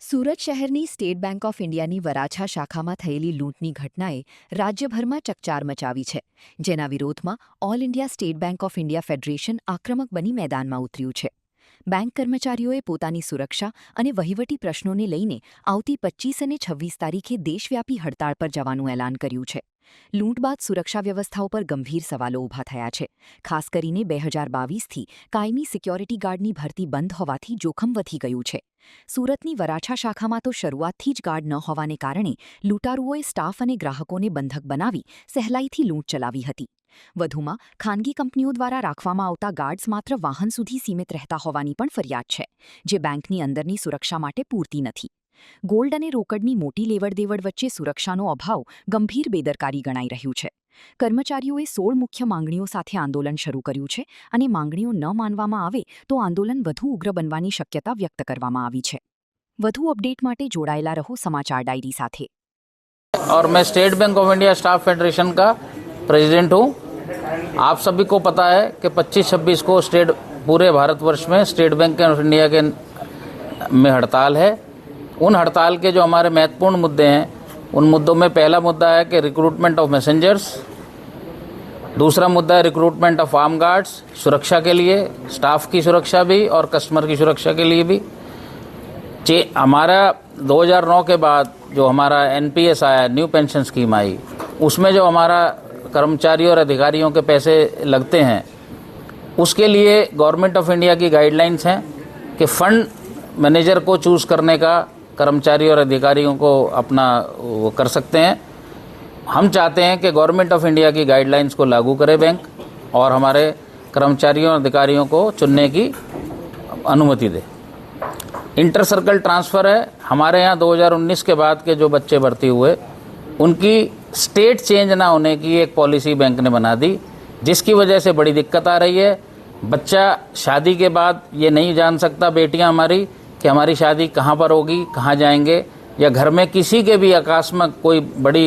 સુરત શહેરની state bank of ઇન્ડિયાની વરાછા શાખામાં થયેલી લૂંટની ઘટનાએ રાજ્યભરમાં ચકચાર મચાવી છે, જેના વિરોધમાં all India state bank of India federation આક્રમક બની મેદાનમાં ઉતર્યું છે. બેંક કર્મચારીઓએ પોતાની સુરક્ષા અને વહીવટી પ્રશ્નોને લઈને આવતી 25 અને 26 તારીખે દેશવ્યાપી હડતાળ પર જવાનું એલાન કર્યું છે. લૂંટ બાદ સુરક્ષા વ્યવસ્થાઓ પર ગંભીર સવાલો ઊભા થયા છે. ખાસ કરીને 2022થી કાયમી સિક્યોરિટી ગાર્ડની ભરતી બંધ હોવાથી જોખમ વધી ગયું છે. સુરતની વરાછા શાખામાં તો શરૂઆતથી જ ગાર્ડ ન હોવાને કારણે લૂંટારુઓએ સ્ટાફ અને ગ્રાહકોને બંધક બનાવી સહેલાઈથી લૂંટ ચલાવી હતી. વધુમાં ખાનગી કંપનીઓ દ્વારા રાખવામાં આવતા ગાર્ડ્સ માત્ર વાહન સુધી સીમિત રહેતા હોવાની પણ ફરિયાદ છે, જે બેંકની અંદરની સુરક્ષા માટે પૂરતી નથી. ગોલ્ડ અને રોકડની મોટી લેવડદેવડ વચ્ચે સુરક્ષાનો અભાવ ગંભીર બેદરકારી ગણાઈ રહ્યું છે. કર્મચારીઓએ 16 મુખ્ય માંગણીઓ સાથે આંદોલન શરૂ કર્યું છે અને માંગણીઓ ન માનવામાં આવે તો આંદોલન વધુ ઉગ્ર બનવાની શક્યતા વ્યક્ત કરવામાં આવી છે. વધુ અપડેટ માટે જોડાયેલા રહો સમાચાર ડાયરી સાથે. और मैं state bank of India staff federation का प्रेसिडेंट हूँ. आप सभी को पता है कि 25-26 को पूरे भारतवर्ष में स्टेट बैंक ऑफ इंडिया के में हड़ताल है. उन हड़ताल के जो हमारे महत्वपूर्ण मुद्दे हैं, उन मुद्दों में पहला मुद्दा है कि रिक्रूटमेंट ऑफ मैसेंजर्स, दूसरा मुद्दा है रिक्रूटमेंट ऑफ आर्म गार्ड्स, सुरक्षा के लिए, स्टाफ की सुरक्षा भी और कस्टमर की सुरक्षा के लिए भी. हमारा 2009 के बाद जो हमारा एनपीएस आया, न्यू पेंशन स्कीम आई, उसमें जो हमारा कर्मचारियों और अधिकारियों के पैसे लगते हैं, उसके लिए गवर्नमेंट ऑफ इंडिया की गाइडलाइंस हैं कि फंड मैनेजर को चूज़ करने का कर्मचारी और अधिकारियों को अपना वो कर सकते हैं. हम चाहते हैं कि गवर्नमेंट ऑफ इंडिया की गाइडलाइंस को लागू करे बैंक और हमारे कर्मचारियों और अधिकारियों को चुनने की अनुमति दे. इंटर सर्कल ट्रांसफ़र है. हमारे यहाँ 2019 के बाद के जो बच्चे भर्ती हुए, उनकी स्टेट चेंज ना होने की एक पॉलिसी बैंक ने बना दी, जिसकी वजह से बड़ी दिक्कत आ रही है. बच्चा शादी के बाद ये नहीं जान सकता, बेटियां हमारी, कि हमारी शादी कहाँ पर होगी, कहाँ जाएंगे, या घर में किसी के भी अकस्मात कोई बड़ी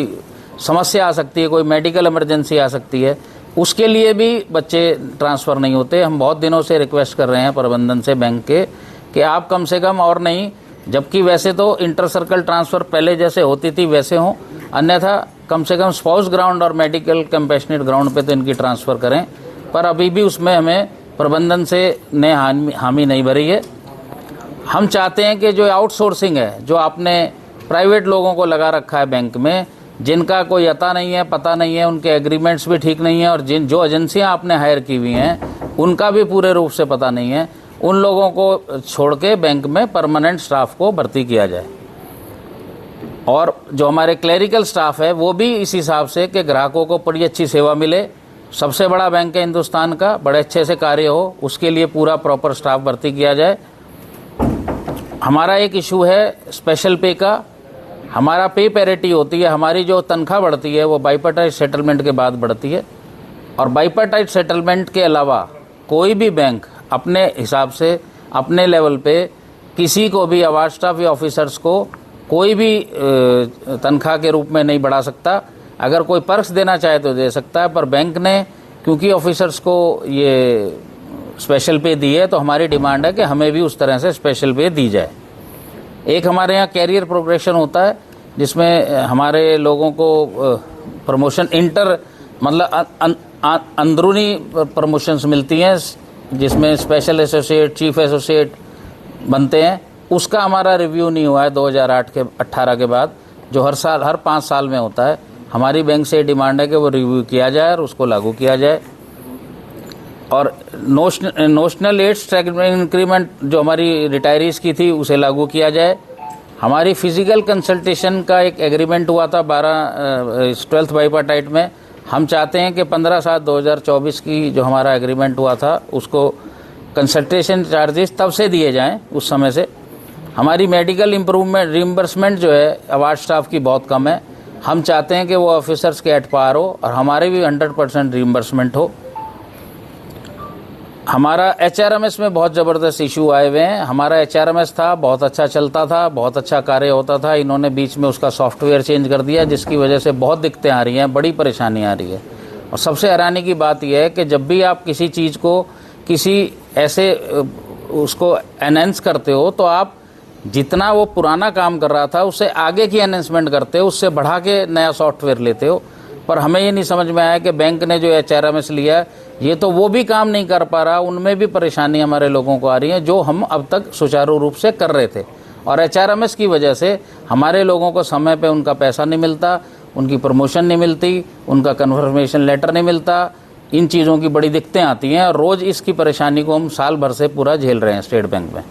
समस्या आ सकती है, कोई मेडिकल इमरजेंसी आ सकती है, उसके लिए भी बच्चे ट्रांसफ़र नहीं होते. हम बहुत दिनों से रिक्वेस्ट कर रहे हैं प्रबंधन से बैंक के कि आप कम से कम, और नहीं, जबकि वैसे तो इंटर सर्कल ट्रांसफ़र पहले जैसे होती थी वैसे हों, अन्यथा कम से कम स्पाउस ग्राउंड और मेडिकल कंपैशनेट ग्राउंड पे तो इनकी ट्रांसफ़र करें. पर अभी भी उसमें हमें प्रबंधन से ने हामी नहीं भरी है. हम चाहते हैं कि जो आउटसोर्सिंग है, जो आपने प्राइवेट लोगों को लगा रखा है बैंक में, जिनका कोई अता नहीं है, पता नहीं है, उनके एग्रीमेंट्स भी ठीक नहीं है, और जो एजेंसियां आपने हायर की हुई हैं उनका भी पूरे रूप से पता नहीं है, उन लोगों को छोड़ के बैंक में परमानेंट स्टाफ को भर्ती किया जाए. और जो हमारे क्लरिकल स्टाफ है वो भी इस हिसाब से कि ग्राहकों को बड़ी अच्छी सेवा मिले. सबसे बड़ा बैंक है हिंदुस्तान का, बड़े अच्छे से कार्य हो, उसके लिए पूरा प्रॉपर स्टाफ भर्ती किया जाए. हमारा एक इशू है स्पेशल पे का. हमारा पे पैरिटी होती है, हमारी जो तनख्वाह बढ़ती है वो बाइपर्टाइट सेटलमेंट के बाद बढ़ती है, और बाइपर्टाइट सेटलमेंट के अलावा कोई भी बैंक अपने हिसाब से अपने लेवल पे किसी को भी अवार्ड स्टाफ या ऑफिसर्स को कोई भी तनख्वाह के रूप में नहीं बढ़ा सकता. अगर कोई पर्क्स देना चाहे तो दे सकता है, पर बैंक ने क्योंकि ऑफिसर्स को ये स्पेशल पे दी है, तो हमारी डिमांड है कि हमें भी उस तरह से स्पेशल पे दी जाए. एक हमारे यहाँ कैरियर प्रोग्रेशन होता है, जिसमें हमारे लोगों को प्रमोशन मतलब अंदरूनी प्रमोशंस मिलती हैं, जिसमें स्पेशल एसोसिएट, चीफ एसोसिएट बनते हैं. उसका हमारा रिव्यू नहीं हुआ है 2018 के बाद, जो हर 5 साल में होता है. हमारी बैंक से डिमांड है कि वो रिव्यू किया जाए और उसको लागू किया जाए. और नोशनल एज इंक्रीमेंट जो हमारी रिटायरीज़ की थी उसे लागू किया जाए. हमारी फिजिकल कंसल्टेशन का एक एग्रीमेंट हुआ था 12th बाइपार्टाइट में. हम चाहते हैं कि 15/7/2024 की जो हमारा एग्रीमेंट हुआ था उसको कंसल्टेशन चार्जेस तब से दिए जाएं, उस समय से. हमारी मेडिकल इम्प्रूवमेंट रिम्बर्समेंट जो है अवार्ड स्टाफ की बहुत कम है. हम चाहते हैं कि वो ऑफिसर्स के एट पार हो और हमारे भी 100% रिम्बर्समेंट हो. हमारा एचआरएमएस में बहुत ज़बरदस्त इशू आए हुए हैं. हमारा एचआरएमएस था, बहुत अच्छा चलता था, बहुत अच्छा कार्य होता था. इन्होंने बीच में उसका सॉफ्टवेयर चेंज कर दिया, जिसकी वजह से बहुत दिक्कतें आ रही हैं, बड़ी परेशानी आ रही है. और सबसे हैरानी की बात यह है कि जब भी आप किसी चीज़ को किसी ऐसे उसको एनहेंस करते हो, तो आप जितना वो पुराना काम कर रहा था उससे आगे की एनहेंसमेंट करते हो, उससे बढ़ा के नया सॉफ्टवेयर लेते हो। पर हमें ये नहीं समझ में आया कि बैंक ने जो HRMS लिया है ये तो वो भी काम नहीं कर पा रहा, उनमें भी परेशानी हमारे लोगों को आ रही है जो हम अब तक सुचारू रूप से कर रहे थे। और HRMS की वजह से हमारे लोगों को समय पे उनका पैसा नहीं मिलता, उनकी प्रमोशन नहीं मिलती, उनका कन्फर्मेशन लेटर नहीं मिलता। इन चीज़ों की बड़ी दिक्कतें आती हैं और रोज़ इसकी परेशानी को हम साल भर से पूरा झेल रहे हैं स्टेट बैंक में।